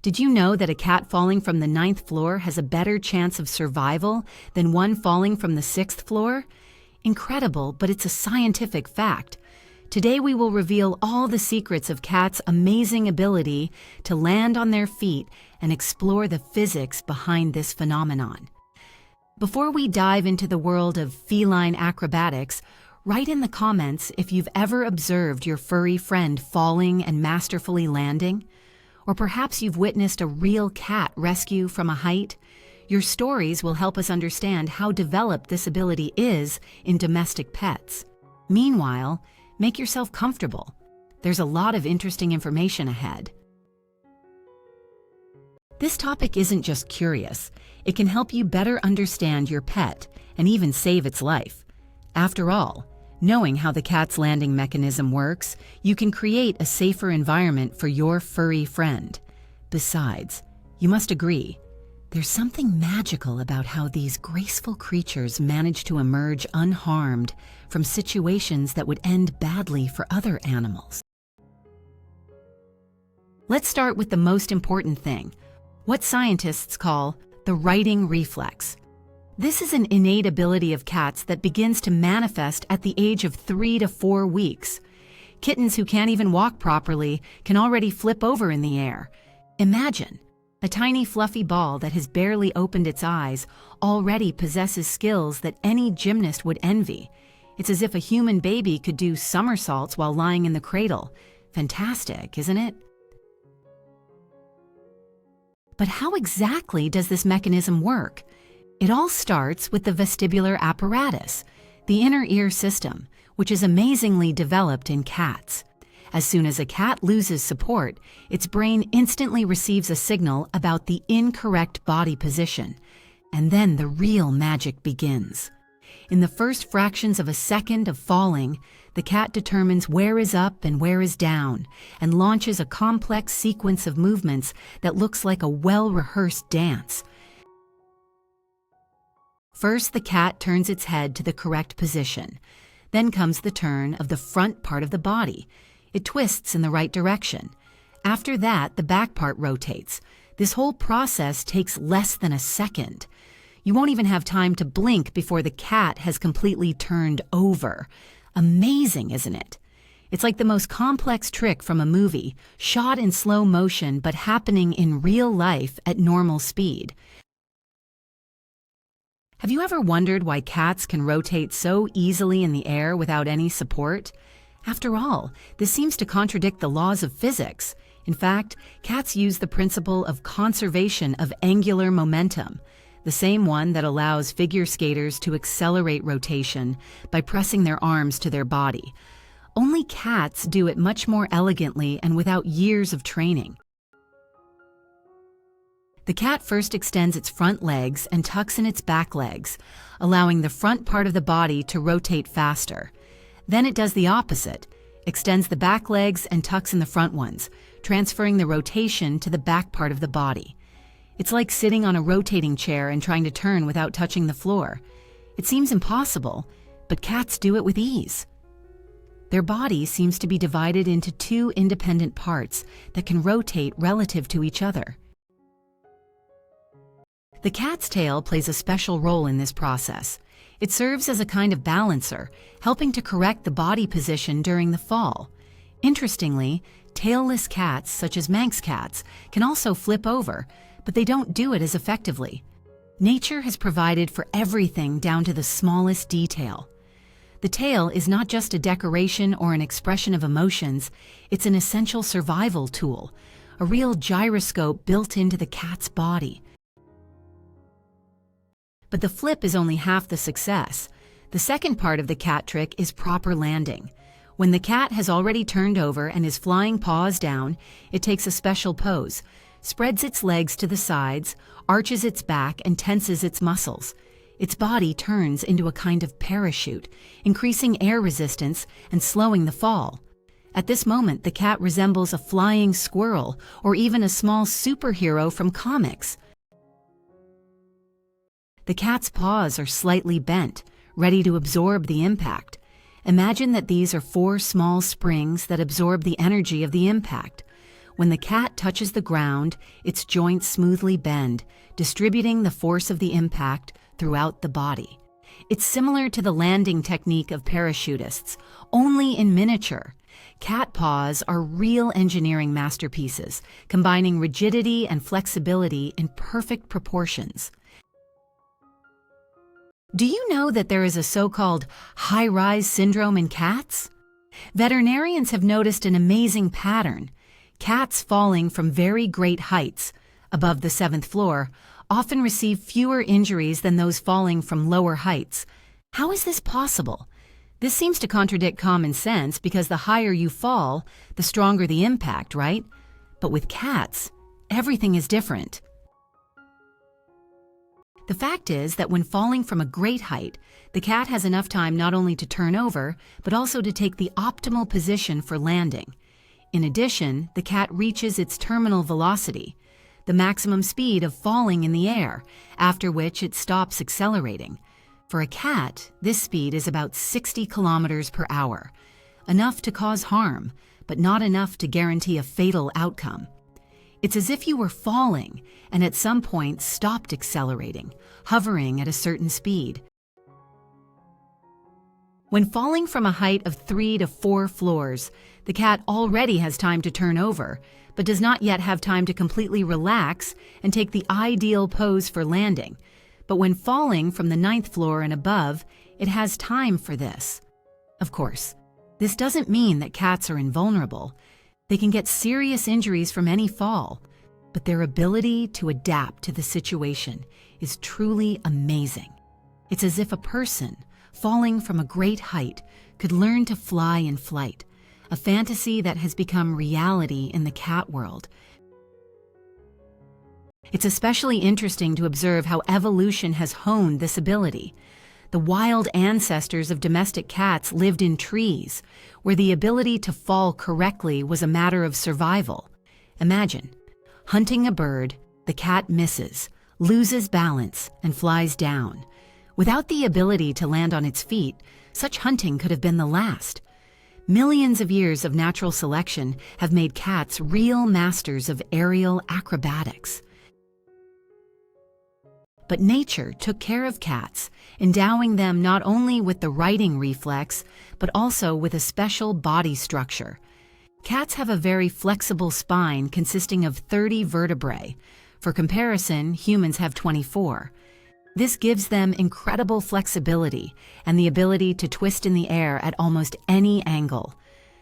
Did you know that a cat falling from the ninth floor has a better chance of survival than one falling from the sixth floor? Incredible, but it's a scientific fact. Today we will reveal all the secrets of cats' amazing ability to land on their feet and explore the physics behind this phenomenon. Before we dive into the world of feline acrobatics, write in the comments if you've ever observed your furry friend falling and masterfully landing. Or perhaps you've witnessed a real cat rescue from a height. Your stories will help us understand how developed this ability is in domestic pets. Meanwhile, make yourself comfortable. There's a lot of interesting information ahead. This topic isn't just curious. It can help you better understand your pet and even save its life. After all, knowing how the cat's landing mechanism works, you can create a safer environment for your furry friend. Besides, you must agree, there's something magical about how these graceful creatures manage to emerge unharmed from situations that would end badly for other animals. Let's start with the most important thing, what scientists call the righting reflex. This is an innate ability of cats that begins to manifest at the age of 3 to 4 weeks. Kittens who can't even walk properly can already flip over in the air. Imagine, a tiny fluffy ball that has barely opened its eyes already possesses skills that any gymnast would envy. It's as if a human baby could do somersaults while lying in the cradle. Fantastic, isn't it? But how exactly does this mechanism work? It all starts with the vestibular apparatus, the inner ear system, which is amazingly developed in cats. As soon as a cat loses support, its brain instantly receives a signal about the incorrect body position. And then the real magic begins. In the first fractions of a second of falling, the cat determines where is up and where is down, and launches a complex sequence of movements that looks like a well-rehearsed dance. First, the cat turns its head to the correct position. Then comes the turn of the front part of the body. It twists in the right direction. After that, the back part rotates. This whole process takes less than a second. You won't even have time to blink before the cat has completely turned over. Amazing, isn't it? It's like the most complex trick from a movie, shot in slow motion but happening in real life at normal speed. Have you ever wondered why cats can rotate so easily in the air without any support? After all, this seems to contradict the laws of physics. In fact, cats use the principle of conservation of angular momentum, the same one that allows figure skaters to accelerate rotation by pressing their arms to their body. Only cats do it much more elegantly and without years of training. The cat first extends its front legs and tucks in its back legs, allowing the front part of the body to rotate faster. Then it does the opposite, extends the back legs and tucks in the front ones, transferring the rotation to the back part of the body. It's like sitting on a rotating chair and trying to turn without touching the floor. It seems impossible, but cats do it with ease. Their body seems to be divided into 2 independent parts that can rotate relative to each other. The cat's tail plays a special role in this process. It serves as a kind of balancer, helping to correct the body position during the fall. Interestingly, tailless cats, such as Manx cats, can also flip over, but they don't do it as effectively. Nature has provided for everything down to the smallest detail. The tail is not just a decoration or an expression of emotions, it's an essential survival tool, a real gyroscope built into the cat's body. But the flip is only half the success. The second part of the cat trick is proper landing. When the cat has already turned over and is flying paws down, it takes a special pose, spreads its legs to the sides, arches its back, and tenses its muscles. Its body turns into a kind of parachute, increasing air resistance and slowing the fall. At this moment, the cat resembles a flying squirrel or even a small superhero from comics. The cat's paws are slightly bent, ready to absorb the impact. Imagine that these are 4 small springs that absorb the energy of the impact. When the cat touches the ground, its joints smoothly bend, distributing the force of the impact throughout the body. It's similar to the landing technique of parachutists, only in miniature. Cat paws are real engineering masterpieces, combining rigidity and flexibility in perfect proportions. Do you know that there is a so-called high-rise syndrome in cats? Veterinarians have noticed an amazing pattern. Cats falling from very great heights, above the 7th floor, often receive fewer injuries than those falling from lower heights. How is this possible? This seems to contradict common sense because the higher you fall, the stronger the impact, right? But with cats, everything is different. The fact is that when falling from a great height, the cat has enough time not only to turn over, but also to take the optimal position for landing. In addition, the cat reaches its terminal velocity, the maximum speed of falling in the air, after which it stops accelerating. For a cat, this speed is about 60 kilometers per hour, enough to cause harm, but not enough to guarantee a fatal outcome. It's as if you were falling and at some point stopped accelerating, hovering at a certain speed. When falling from a height of 3 to 4 floors, the cat already has time to turn over, but does not yet have time to completely relax and take the ideal pose for landing. But when falling from the 9th floor and above, it has time for this. Of course, this doesn't mean that cats are invulnerable. They can get serious injuries from any fall, but their ability to adapt to the situation is truly amazing. It's as if a person, falling from a great height, could learn to fly in flight, a fantasy that has become reality in the cat world. It's especially interesting to observe how evolution has honed this ability. The wild ancestors of domestic cats lived in trees, where the ability to fall correctly was a matter of survival. Imagine, hunting a bird, the cat misses, loses balance, and flies down. Without the ability to land on its feet, such hunting could have been the last. Millions of years of natural selection have made cats real masters of aerial acrobatics. But nature took care of cats, endowing them not only with the righting reflex, but also with a special body structure. Cats have a very flexible spine consisting of 30 vertebrae. For comparison, humans have 24. This gives them incredible flexibility and the ability to twist in the air at almost any angle.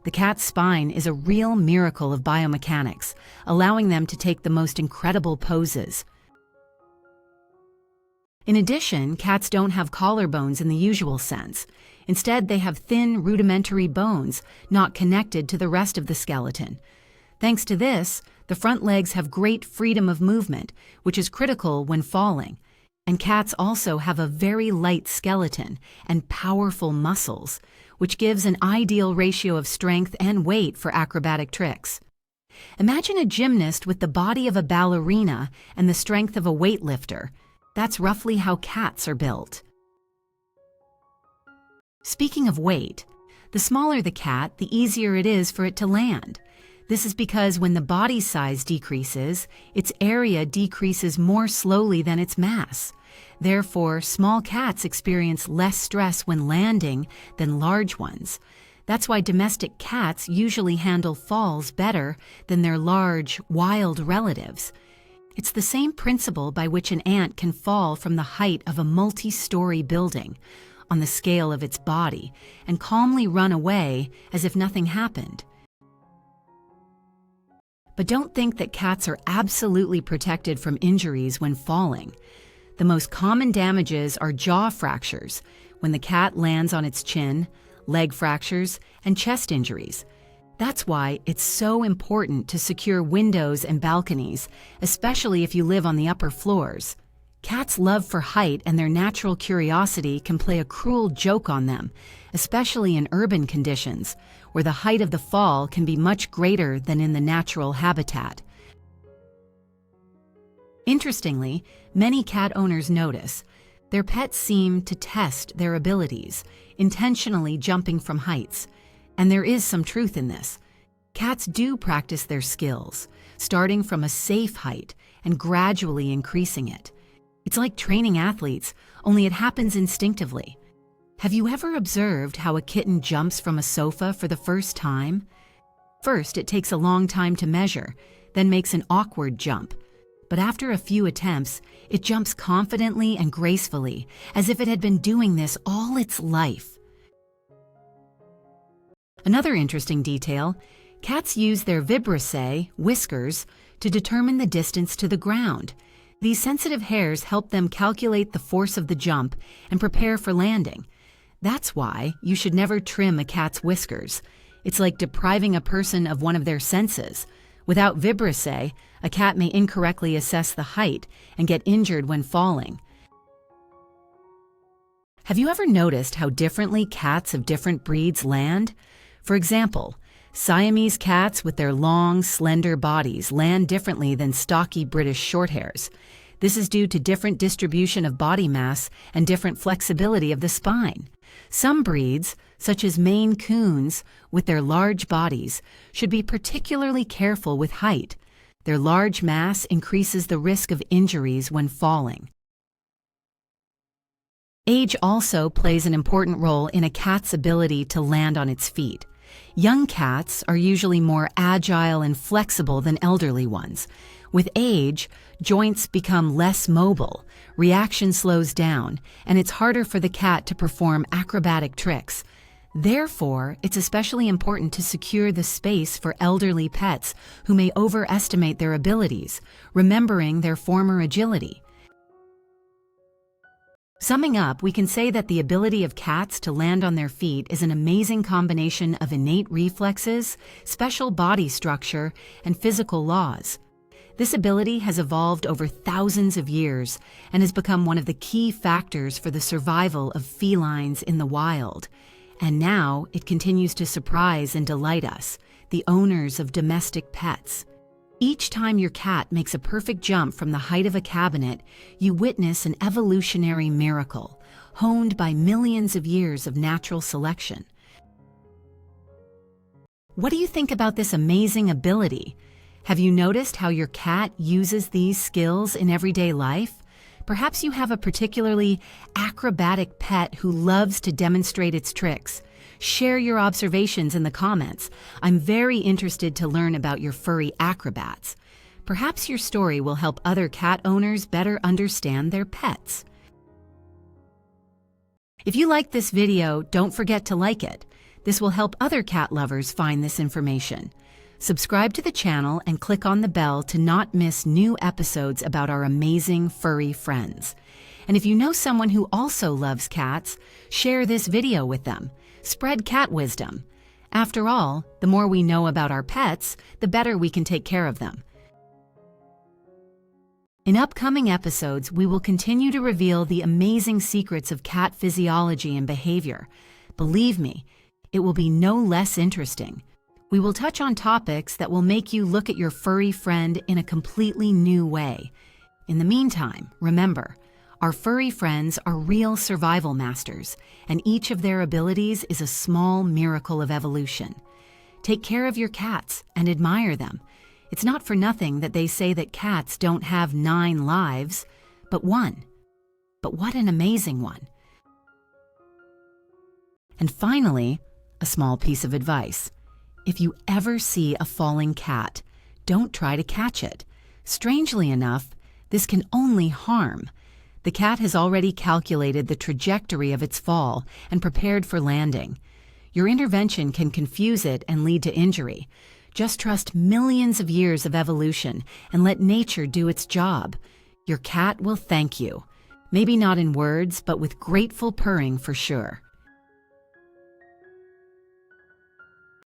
The cat's spine is a real miracle of biomechanics, allowing them to take the most incredible poses. In addition, cats don't have collarbones in the usual sense. Instead, they have thin, rudimentary bones not connected to the rest of the skeleton. Thanks to this, the front legs have great freedom of movement, which is critical when falling. And cats also have a very light skeleton and powerful muscles, which gives an ideal ratio of strength and weight for acrobatic tricks. Imagine a gymnast with the body of a ballerina and the strength of a weightlifter. That's roughly how cats are built. Speaking of weight, the smaller the cat, the easier it is for it to land. This is because when the body size decreases, its area decreases more slowly than its mass. Therefore, small cats experience less stress when landing than large ones. That's why domestic cats usually handle falls better than their large, wild relatives. It's the same principle by which an ant can fall from the height of a multi-story building on the scale of its body and calmly run away as if nothing happened. But don't think that cats are absolutely protected from injuries when falling. The most common damages are jaw fractures when the cat lands on its chin, leg fractures, and chest injuries. That's why it's so important to secure windows and balconies, especially if you live on the upper floors. Cats' love for height and their natural curiosity can play a cruel joke on them, especially in urban conditions, where the height of the fall can be much greater than in the natural habitat. Interestingly, many cat owners notice their pets seem to test their abilities, intentionally jumping from heights. And there is some truth in this. Cats do practice their skills, starting from a safe height and gradually increasing it. It's like training athletes, only it happens instinctively. Have you ever observed how a kitten jumps from a sofa for the first time? First, it takes a long time to measure, then makes an awkward jump. But after a few attempts, it jumps confidently and gracefully, as if it had been doing this all its life. Another interesting detail, cats use their vibrissae, whiskers, to determine the distance to the ground. These sensitive hairs help them calculate the force of the jump and prepare for landing. That's why you should never trim a cat's whiskers. It's like depriving a person of one of their senses. Without vibrissae, a cat may incorrectly assess the height and get injured when falling. Have you ever noticed how differently cats of different breeds land? For example, Siamese cats with their long, slender bodies land differently than stocky British Shorthairs. This is due to different distribution of body mass and different flexibility of the spine. Some breeds, such as Maine Coons, with their large bodies, should be particularly careful with height. Their large mass increases the risk of injuries when falling. Age also plays an important role in a cat's ability to land on its feet. Young cats are usually more agile and flexible than elderly ones. With age, joints become less mobile, reaction slows down, and it's harder for the cat to perform acrobatic tricks. Therefore, it's especially important to secure the space for elderly pets who may overestimate their abilities, remembering their former agility. Summing up, we can say that the ability of cats to land on their feet is an amazing combination of innate reflexes, special body structure, and physical laws. This ability has evolved over thousands of years and has become one of the key factors for the survival of felines in the wild. And now it continues to surprise and delight us, the owners of domestic pets. Each time your cat makes a perfect jump from the height of a cabinet, you witness an evolutionary miracle, honed by millions of years of natural selection. What do you think about this amazing ability? Have you noticed how your cat uses these skills in everyday life? Perhaps you have a particularly acrobatic pet who loves to demonstrate its tricks. Share your observations in the comments. I'm very interested to learn about your furry acrobats. Perhaps your story will help other cat owners better understand their pets. If you liked this video, don't forget to like it. This will help other cat lovers find this information. Subscribe to the channel and click on the bell to not miss new episodes about our amazing furry friends. And if you know someone who also loves cats, share this video with them. Spread cat wisdom. After all, the more we know about our pets, the better we can take care of them. In upcoming episodes, we will continue to reveal the amazing secrets of cat physiology and behavior. Believe me, it will be no less interesting. We will touch on topics that will make you look at your furry friend in a completely new way. In the meantime, remember, our furry friends are real survival masters, and each of their abilities is a small miracle of evolution. Take care of your cats and admire them. It's not for nothing that they say that cats don't have 9 lives, but 1. But what an amazing one. And finally, a small piece of advice. If you ever see a falling cat, don't try to catch it. Strangely enough, this can only harm. The cat has already calculated the trajectory of its fall and prepared for landing. Your intervention can confuse it and lead to injury. Just trust millions of years of evolution and let nature do its job. Your cat will thank you. Maybe not in words, but with grateful purring for sure.